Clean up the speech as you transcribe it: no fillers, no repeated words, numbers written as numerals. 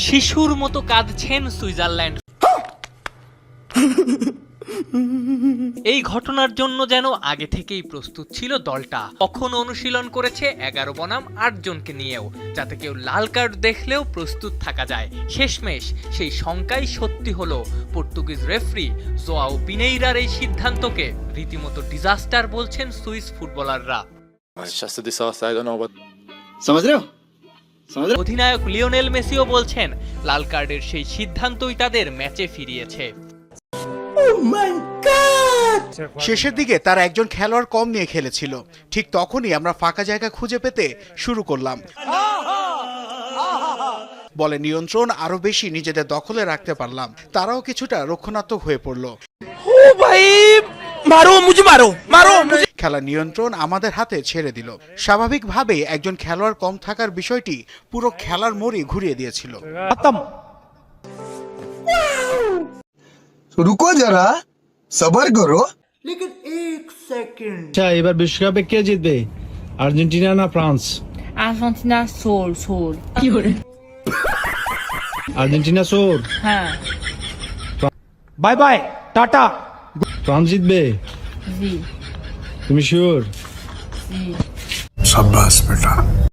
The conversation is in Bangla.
শিশুর মতো কাঁদছেন সুইজারল্যান্ড। এই ঘটনার জন্য যেন আগে থেকেই প্রস্তুত ছিল দলটা। কখন অনুশীলন করেছে 11 বনাম 8 জনকে নিয়েও, যাতে কেউ লাল কার্ড দেখলেও প্রস্তুত থাকা যায়। শেষমেশ সেই শঙ্কাই সত্যি হলো। পর্তুগিজ রেফারি জোয়াও পিনেইরার এই সিদ্ধান্তকে রীতিমতো ডিজাস্টার বলছেন সুইস ফুটবলাররা। অধিনায়ক লিওনেল মেসিও বলছেন লাল কার্ডের সেই সিদ্ধান্তই তাদের ম্যাচে ফিরিয়েছে। শেষের দিকে তার একজন খেলোয়াড় কম নিয়ে খেলেছিল, ঠিক তখনই আমরা ফাঁকা জায়গা খুঁজে পেতে শুরু করলাম। বলে নিয়ন্ত্রণ আরো বেশি নিজেদের দখলে রাখতে পারলাম। তারাও কিছুটা রক্ষণাত্মক হয়ে পড়লো। খেলা নিয়ন্ত্রণ আমাদের হাতে ছেড়ে দিল। স্বাভাবিকভাবেই একজন খেলোয়াড় কম থাকার বিষয়টি পুরো খেলার মোড়ই ঘুরিয়ে দিয়েছিল। রুকো যারা, সবার করো। আচ্ছা, এবার বিশ্বকাপে কে জিতবে, আর্জেন্টিনা না ফ্রান্স? আর্জেন্টিনা সোল কি করে? আর্জেন্টিনা সোর। হ্যাঁ। Bye bye, tata. ফ্রান্স জিতবে? জি। তুমি শিওর? জি। শাবাশ বেটা।